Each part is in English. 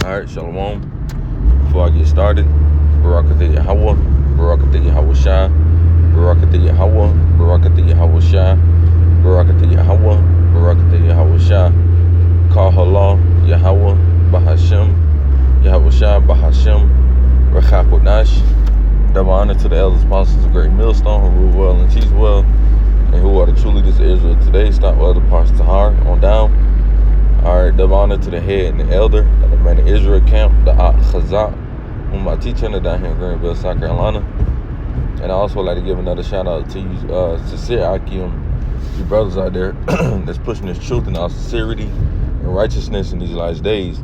Alright, Shalom. Before I get started, Barakatah Yahweh, Barakatah Yahweh Shai, Barakatah Yahweh, Barakatah Yahweh Shai, Barakatah Yahweh, Barakatah Yahweh Shai, Kal Halal, Yahweh, Bahashem, Yahweh Shai, Bahashem, Rechakodash. Double honor to the elders, apostles of Great Millstone, who rule well and teach well, and who are the true leaders of Israel today. Stop other parts to Har on down. Alright, double honor to the head and the elder of the Man of Israel camp, the Chazak, whom I teach under down here in Greenville, South Carolina. And I also like to give another shout out to you, sincere Akim, you brothers out there that's pushing this truth in all sincerity and righteousness in these last days.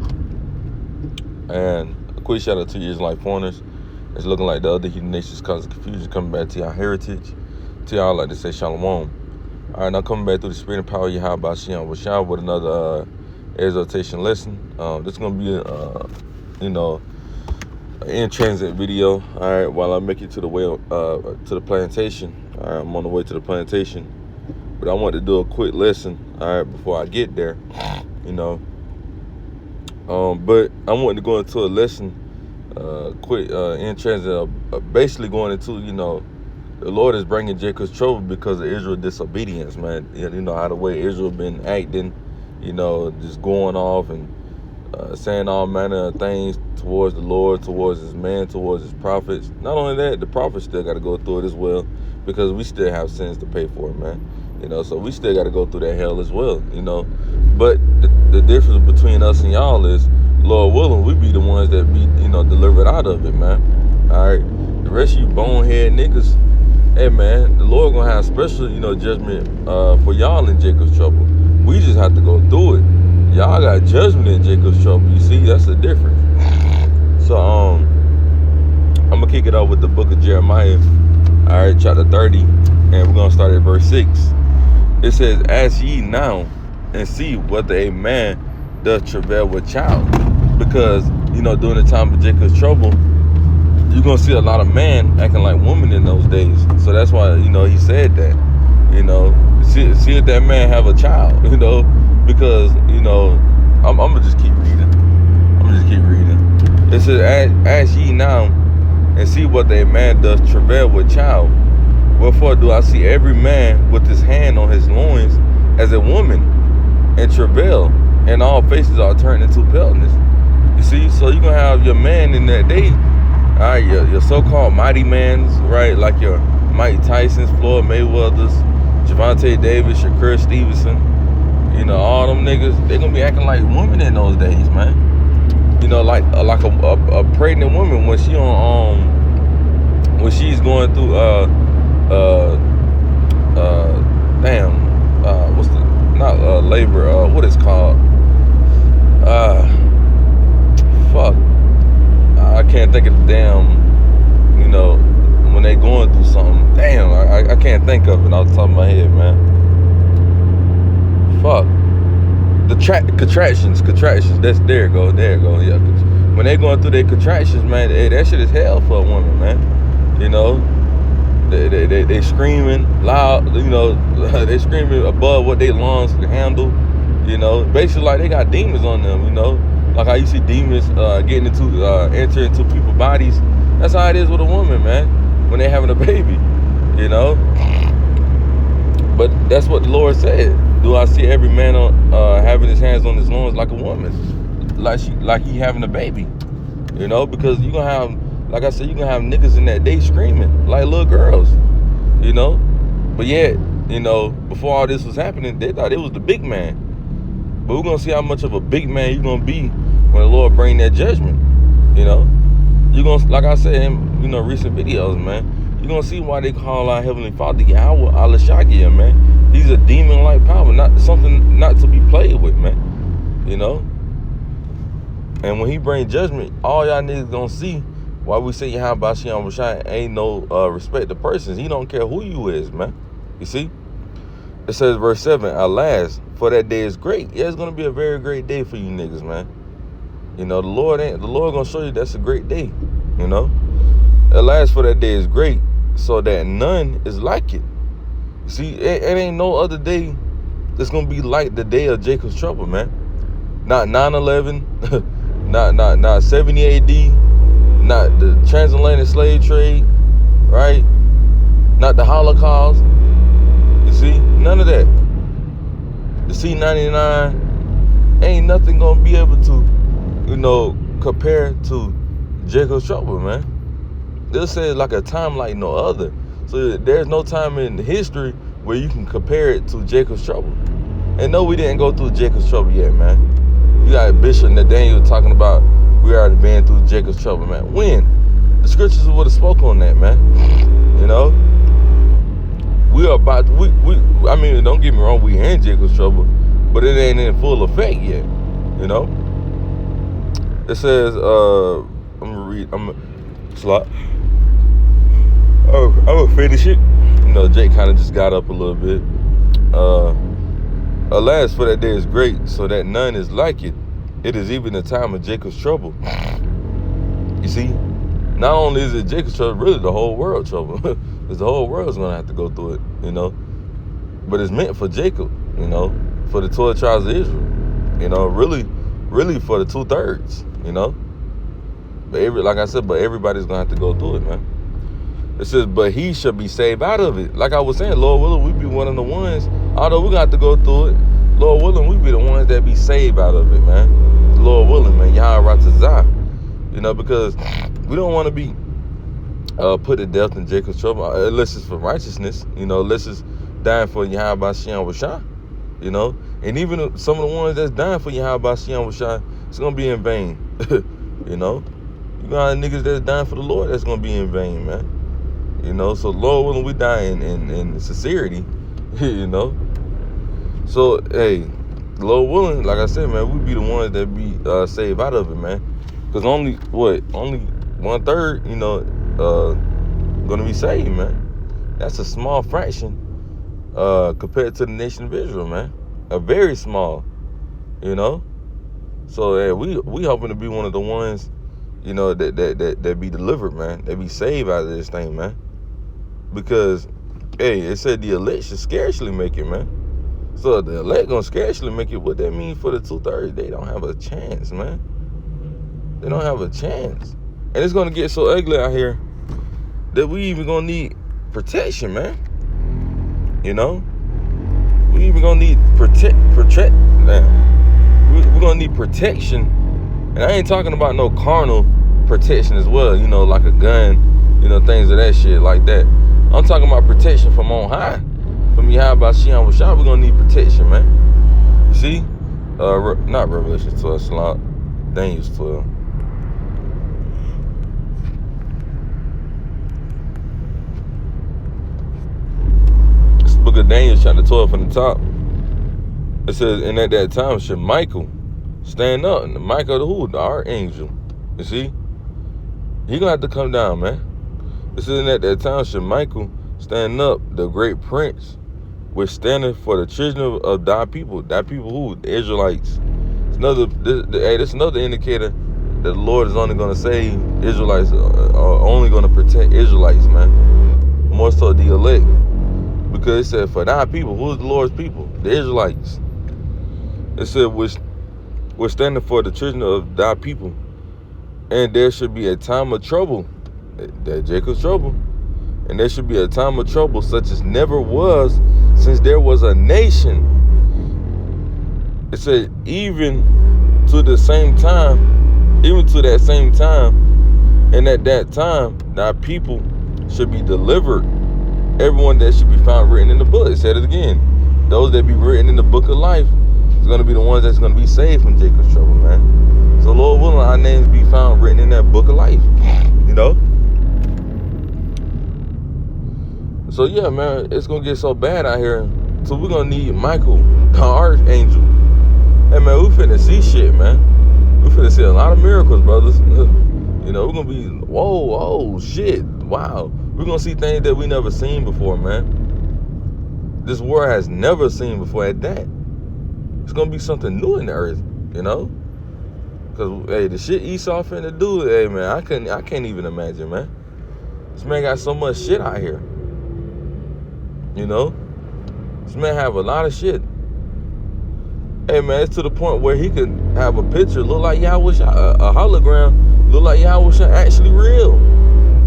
And a quick shout out to you Israelite foreigners. It's looking like the other heathen nations causing confusion coming back to your heritage. To y'all, I like to say Shalom. Alright, now coming back through the spirit and power of Yahweh Shem Washah with another exhortation lesson. This is gonna be an in transit video. All right, while I make it to the way to the plantation. All right, I'm on the way to the plantation, but I want to do a quick lesson. All right, before I get there, but I want to go into a lesson, quick in transit. Basically going into the Lord is bringing Jacob's trouble because of Israel's disobedience, man. You know how the way Israel been acting. Just going off and saying all manner of things towards the Lord, towards his man, towards his prophets. Not only that, the prophets still got to go through it as well, because we still have sins to pay for, man. So we still got to go through that hell as well, But the difference between us and y'all is, Lord willing, we be the ones that be, delivered out of it, man. All right. The rest of you bonehead niggas, hey, man, the Lord gonna have special, judgment for y'all in Jacob's trouble. We just have to go through it. Y'all got judgment in Jacob's trouble. You see, that's the difference. So, I'm gonna kick it off with the book of Jeremiah, all right, chapter 30, and we're gonna start at verse 6. It says, "Ask ye now, and see whether a man does travail with child." Because, during the time of Jacob's trouble, you're gonna see a lot of men acting like women in those days. So that's why, he said that. See if that man have a child, because, I'm gonna just keep reading. It says, "Ask ye now, and see what a man does travail with child. Wherefore do I see every man with his hand on his loins as a woman, and travail, and all faces are turned into paleness." You see, so you're gonna have your man in that day, all right, your so-called mighty mans, right, like your Mike Tyson's, Floyd Mayweather's, Javante Davis, Shakur Stevenson, all them niggas, they gonna be acting like women in those days, man. Like a pregnant woman when she on when she's going through what's the not labor, what it's called, fuck, I can't think of the damn, when they going through something. Damn, I can't think of it off the top of my head, man. Fuck. The contractions. There you go. Yeah. When they going through their contractions, man, that shit is hell for a woman, man. They screaming loud. They screaming above what their lungs can handle. Basically like they got demons on them. Like how you see demons enter into people's bodies. That's how it is with a woman, man, when they having a baby. But that's what the Lord said. Do I see every man having his hands on his loins like a woman, like he having a baby? Because you gonna have, like I said, you gonna have niggas in that day screaming like little girls. But yet, before all this was happening, they thought it was the big man. But we're gonna see how much of a big man you're gonna be when the Lord bring that judgment. You're gonna, like I said in recent videos, man. You're gonna see why they call our Heavenly Father Yahweh Al-Shagia, man. He's a demon-like power, not something not to be played with, man. And when he bring judgment, all y'all niggas gonna see why we say Yahweh Shem Washah ain't no respect to persons. He don't care who you is, man. You see? It says verse 7, "Alas, for that day is great." Yeah, it's gonna be a very great day for you niggas, man. The Lord gonna show you that's a great day. "Alas, for that day is great, so that none is like it." You see, it ain't no other day that's gonna be like the day of Jacob's trouble, man. Not 9/11, Not 70 AD, not the transatlantic slave trade, right? Not the Holocaust. You see, none of that. The C-99 ain't nothing gonna be able to, compare to Jacob's trouble, man. This is like a time like no other. So there's no time in history where you can compare it to Jacob's trouble. And no, we didn't go through Jacob's trouble yet, man. You got Bishop Nathaniel talking about we already been through Jacob's trouble, man. When? The scriptures would have spoke on that, man. We are about to, I mean, don't get me wrong, we in Jacob's trouble, but it ain't in full effect yet. It says, I'm gonna finish it. Jake kind of just got up a little bit. Alas, for that day is great, so that none is like it. It is even the time of Jacob's trouble. You see, not only is it Jacob's trouble, really the whole world trouble. Because the whole world's going to have to go through it, But it's meant for Jacob, for the 12 tribes of Israel. Really for the 2/3, But like I said, but everybody's going to have to go through it, man. It says, but he shall be saved out of it. Like I was saying, Lord willing, we be one of the ones, although we're going to have to go through it, Lord willing, we be the ones that be saved out of it, man. Lord willing, man. Yahweh Ratazah. Because we don't want to be put to death in Jacob's trouble, unless it's for righteousness, unless it's dying for Yahweh Bashian Washah, And even some of the ones that's dying for Yahweh Bashian Washah, it's going to be in vain, You got niggas that's dying for the Lord, that's going to be in vain, man. So Lord willing, we die in sincerity, So, hey, Lord willing, like I said, man, we be the ones that be saved out of it, man. Because only 1/3, gonna be saved, man. That's a small fraction compared to the nation of Israel, man. A very small, So, hey, we hoping to be one of the ones, that be delivered, man. That be saved out of this thing, man. Because, hey, it said the elect should scarcely make it, man. So the elect gonna scarcely make it. What that mean for the 2/3? They don't have a chance, man. They don't have a chance. And it's gonna get so ugly out here that we even gonna need protection, man. We even gonna need we're gonna need protection. And I ain't talking about no carnal protection as well, like a gun, things of that shit like that. I'm talking about protection from on high. From Yahweh Bashian Washah, we're gonna need protection, man. You see? Not Revelation 12, Salah, Daniel's 12. It's the book of Daniel, chapter 12 from the top. It says, and at that time should Michael stand up. And Michael the who? The archangel. You see? He gonna have to come down, man. It says, and at that time should Michael stand up, the great prince, which standeth for the children of thy people. Thy people who? The Israelites. This another indicator that the Lord is only going to save Israelites, or only going to protect Israelites, man. More so the elect. Because it said, for thy people. Who is the Lord's people? The Israelites. It said, which standeth for the children of thy people. And there should be a time of trouble. That Jacob's trouble. And there should be a time of trouble such as never was since there was a nation. It said, even to that same time, and at that time, thy people should be delivered. Everyone that should be found written in the book. It said it again. Those that be written in the book of life is going to be the ones that's going to be saved from Jacob's trouble, man. So Lord willing, our names be found written in that book of life. So yeah, man, it's gonna get so bad out here. So we're gonna need Michael, the archangel. Hey man, we finna see shit, man. We finna see a lot of miracles, brothers. We're gonna be, whoa, shit, wow. We're gonna see things that we never seen before, man. This world has never seen before at that. It's gonna be something new in the earth, Cause hey, the shit Esau finna do, hey man, I can't even imagine, man. This man got so much shit out here. This man have a lot of shit. Hey man, it's to the point where he could have a picture look like Yahweh Shai, a hologram look like Yahweh Shai, actually real,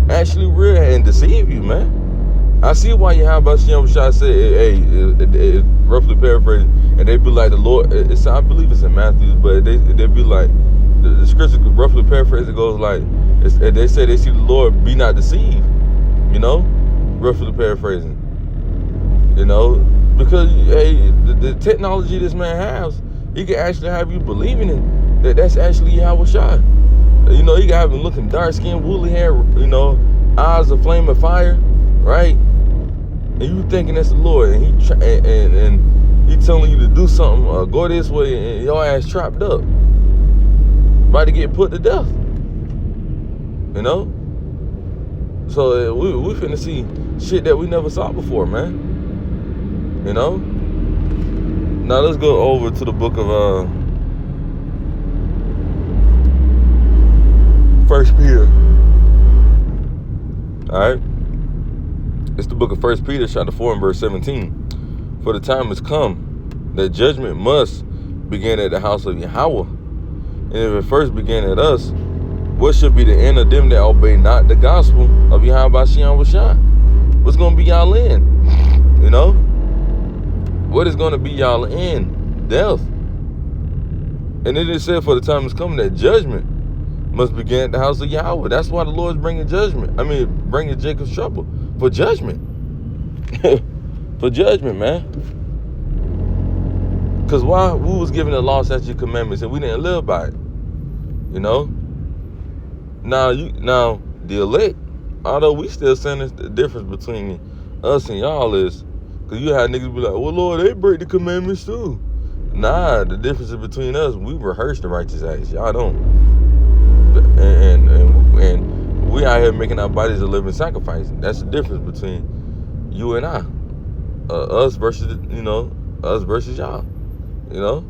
and deceive you, man. I see why Yahweh Shai said, hey, roughly paraphrasing, and they be like the Lord. I believe it's in Matthew, but they be like the scripture roughly paraphrasing goes like, they say they see the Lord, be not deceived, you know, roughly paraphrasing, you know, because hey, the technology this man has, he can actually have you believing it, that's actually Yahweh Shai. You know, he can have him looking dark skin, woolly hair, you know, eyes of flame of fire, right? And you thinking that's the Lord, and he telling you to do something, go this way, and your ass trapped up, about to get put to death. You know? So we finna see shit that we never saw before, man. You know? Now let's go over to the book of 1 Peter. Alright? It's the book of 1 Peter, chapter 4 and verse 17. For the time has come that judgment must begin at the house of Yahweh. And if it first began at us, what should be the end of them that obey not the gospel of Yahweh Shai? What's going to be y'all end? You know? What is going to be y'all end? Death. And it is said, for the time is coming that judgment must begin at the house of Yahweh. That's why the Lord's bringing judgment. Bringing Jacob's trouble. For judgment. For judgment, man. Because why? We was given the law, statutes, commandments, and we didn't live by it. You know? Now the elect, although we still saying the difference between us and y'all is, because you had niggas be like, well, Lord, they break the commandments too. Nah, the difference is between us, we rehearse the righteous acts. Y'all don't. And we out here making our bodies a living sacrifice. That's the difference between you and I. Us versus y'all. You know?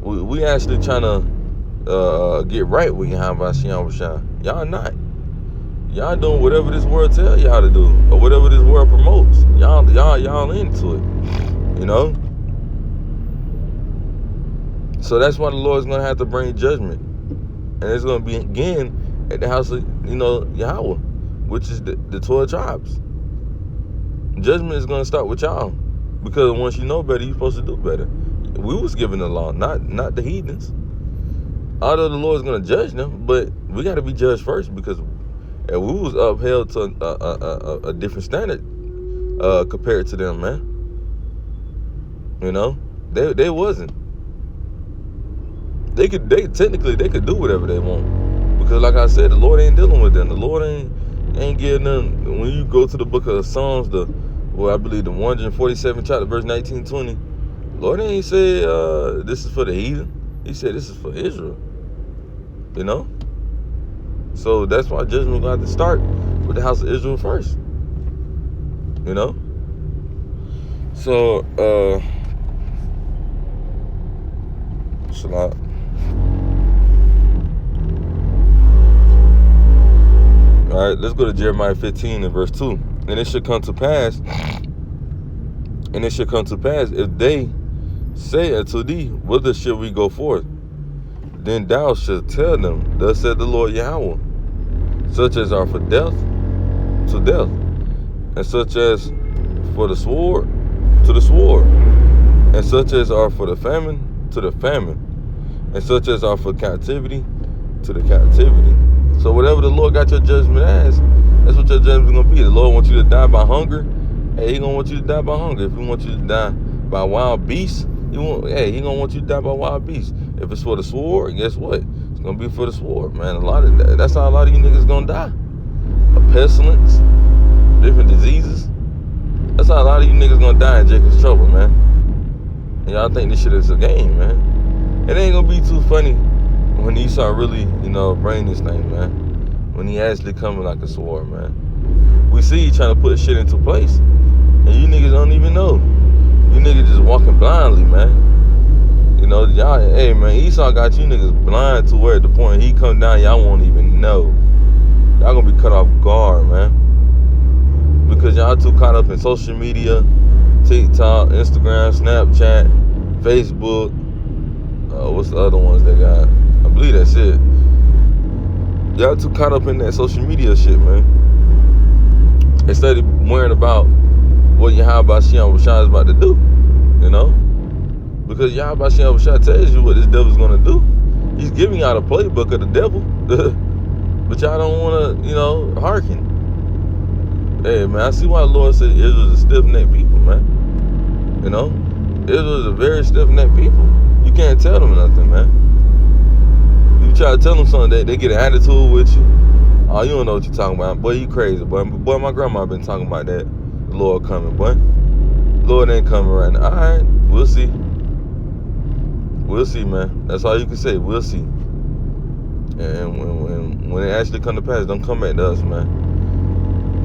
We actually trying to get right with Yahweh Shai. Y'all not. Y'all doing whatever this world tell y'all to do, or whatever this world promotes. Y'all into it. You know? So that's why the Lord's gonna have to bring judgment. And it's gonna be again at the house of, Yahweh, which is the 12 tribes. Judgment is gonna start with y'all. Because once you know better, you're supposed to do better. We was given the law, not the heathens. Although the Lord's gonna judge them, but we gotta be judged first, because if we was upheld to a different standard compared to them, man. You know? They wasn't. They could do whatever they want. Because like I said, the Lord ain't dealing with them. The Lord ain't giving them. When you go to the book of Psalms, I believe the 147th chapter, verse 19-20, Lord ain't say this is for the heathen. He said this is for Israel. You know? So that's why judgment gonna have to start with the house of Israel first. You know? So Salat. All right, let's go to Jeremiah 15 and verse 2. And it should come to pass, if they say unto thee, whither shall we go forth? Then thou shalt tell them, thus said the Lord Yahweh, such as are for death, to death, and such as for the sword, to the sword, and such as are for the famine, to the famine, and such as are for captivity, to the captivity. So whatever the Lord got your judgment as, that's what your judgment is going to be. The Lord wants you to die by hunger. Hey, he going to want you to die by hunger. If he wants you to die by wild beasts, he going to want you to die by wild beasts. If it's for the sword, guess what? It's going to be for the sword, man. That's how a lot of you niggas going to die. A pestilence, different diseases. That's how a lot of you niggas going to die in Jacob's trouble, man. And y'all think this shit is a game, man. It ain't going to be too funny when Esau really, bring this thing, man. When he actually coming like a sword, man. We see he trying to put shit into place. And you niggas don't even know. You niggas just walking blindly, man. Y'all, hey, man, Esau got you niggas blind to where at the point he come down, y'all won't even know. Y'all gonna be cut off guard, man. Because y'all too caught up in social media, TikTok, Instagram, Snapchat, Facebook. What's the other ones they got? I believe that's it. Y'all too caught up in that social media shit, man. Instead of worrying about what Yahweh Shem Rashad is about to do, you know? Because Yahweh Shem Rashad tells you what this devil's gonna do. He's giving y'all the playbook of the devil. But y'all don't wanna, hearken. Hey, man, I see why the Lord said Israel's a stiff-necked people, man. You know? Israel's a very stiff-necked people. You can't tell them nothing, man. You try to tell them something, they get an attitude with you. Oh, you don't know what you're talking about. Boy, you crazy, boy. Boy, my grandma been talking about that. The Lord coming, boy. The Lord ain't coming right now. All right, we'll see. We'll see, man. That's all you can say. We'll see. And when it actually come to pass, don't come back to us, man.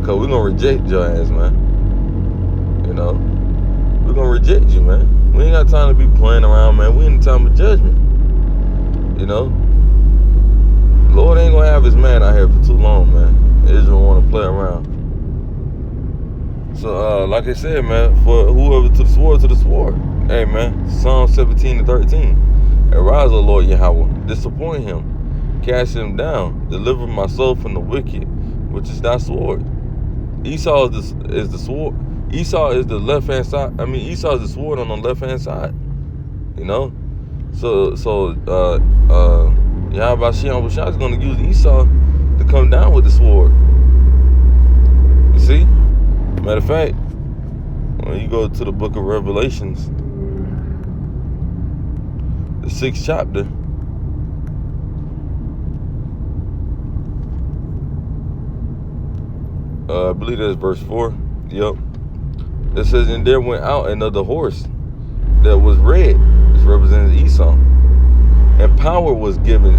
Because we're going to reject your ass, man. You know? We're going to reject you, man. We ain't got time to be playing around, man. We in the time of judgment. You know? Lord ain't going to have his man out here for too long, man. Israel want to play around. So, like I said, man, for whoever to the sword. Hey, man, Psalm 17:13. Arise, O Lord Yahweh, disappoint him, cast him down, deliver my soul from the wicked, which is thy sword. Esau is the sword. Esau is the left hand side. I mean, Esau is the sword on the left hand side. You know, so Yahweh Shem Rashad is going to use Esau to come down with the sword. You see? Matter of fact, when you go to the book of Revelations, the 6th chapter, I believe that's verse 4. Yep. It says, and there went out another horse that was red. This represents Esau. And power was given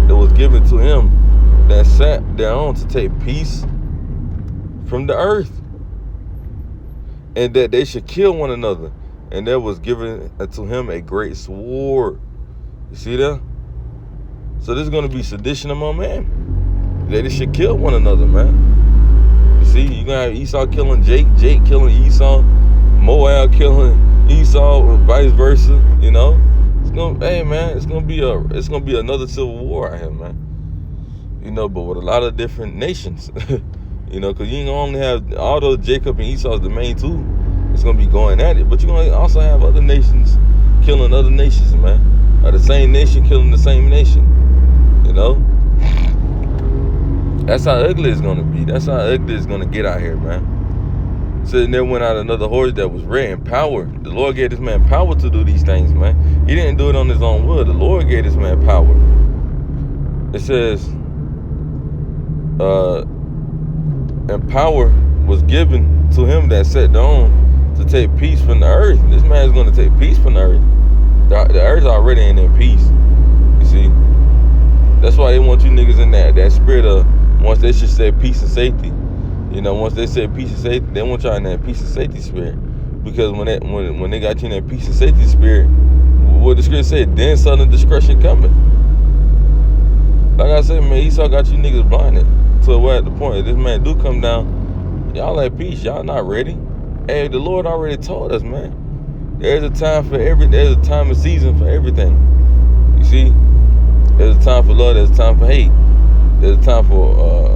to him that sat thereon to take peace from the earth, and that they should kill one another. And there was given unto him a great sword. You see that? So there's going to be sedition among men. They should kill one another, man. You see, you're going to have Esau killing Jake, Jake killing Esau, Moab killing Esau, or vice versa, you know? Hey, man, it's gonna be another civil war out here, man. You know, but with a lot of different nations. You know, because you ain't gonna only have, although Jacob and Esau is the main two, it's gonna be going at it. But you're gonna also have other nations killing other nations, man. Or the same nation killing the same nation. You know? That's how ugly it's gonna be. That's how ugly it's gonna get out here, man. So there went out another horse that was red in power. The Lord gave this man power to do these things, man. He didn't do it on his own will. The Lord gave this man power. It says, and power was given to him that sat down to take peace from the earth. This man is going to take peace from the earth. The earth's already in peace. You see? That's why they want you niggas in that spirit of, once they should say peace and safety. You know, once they said peace and safety, they want y'all in that peace and safety spirit. Because when they got you in that peace and safety spirit, what the scripture said, then sudden discretion coming. Like I said, man, Esau got you niggas blinded to where at the point if this man do come down, y'all at peace, y'all not ready. Hey, the Lord already told us, man. There's a time for there's a time and season for everything. You see? There's a time for love, there's a time for hate. There's a time for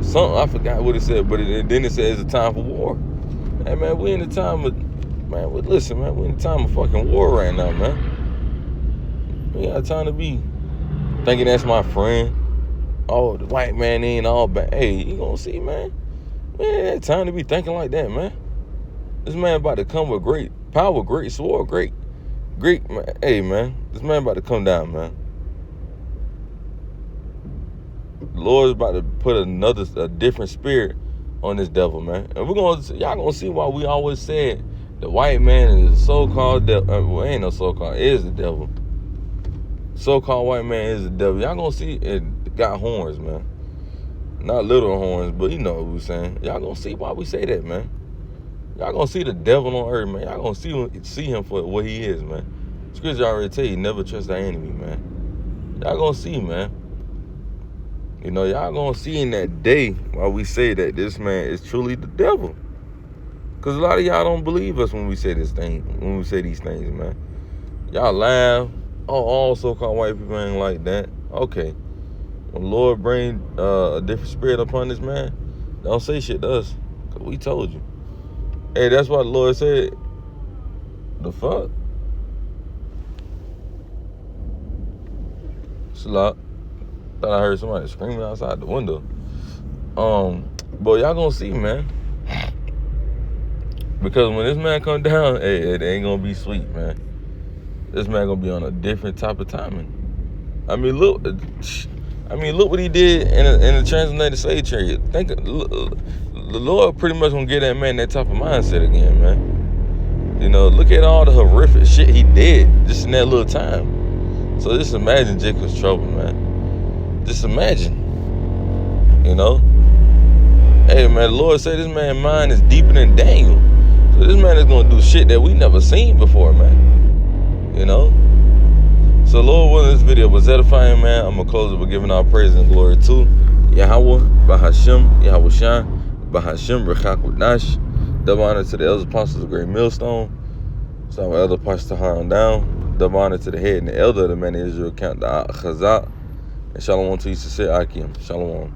something, I forgot what it said, but then it says it's a time for war. Hey, man, we in the time of, man, listen, man, we in the time of fucking war right now, man. We ain't got time to be thinking that's my friend. Oh, the white man ain't all bad. Hey, you gonna see, man. We ain't had time to be thinking like that, man. This man about to come with great power, great sword, great, man. Hey, man, this man about to come down, man. The Lord's about to put a different spirit on this devil, man. And y'all gonna see why we always said the white man is a so-called devil. Well, ain't no so-called, it is the devil. So-called white man is the devil. Y'all gonna see it got horns, man. Not little horns, but you know what we're saying. Y'all gonna see why we say that, man. Y'all gonna see the devil on earth, man. Y'all gonna see him for what he is, man. Scripture already tell you, never trust thy enemy, man. Y'all gonna see, man. You know, y'all gonna see in that day why we say that this man is truly the devil. Cause a lot of y'all don't believe us when we say these things, man. Y'all laugh. Oh, all so-called white people ain't like that. Okay. When the Lord bring a different spirit upon this man, don't say shit to us. Cause we told you. Hey, that's what the Lord said. The fuck? Slop. Thought I heard somebody screaming outside the window. But y'all gonna see, man. Because when this man come down, hey, it ain't gonna be sweet, man. This man gonna be on a different type of timing. I mean, look what he did in the transatlantic slave trade. The Lord pretty much gonna give that man that type of mindset again, man. You know, look at all the horrific shit he did just in that little time. So just imagine Jacob's trouble, man. Just imagine. You know? Hey, man, the Lord said this man's mind is deeper than Daniel. So this man is gonna do shit that we never seen before, man. You know? So Lord willing, this video was edifying, man. I'm gonna close it with giving our praise and glory to Yahweh, Bahashem, Yahweh Shan, Bahashem, Rechak Nash. Double honor to the elders apostles of Great Millstone. So our elder Pastor Haran down. Double honor to the head and the elder of the man of Israel, Count the Chazak. And shalom to you, sincere Akim. Shalom.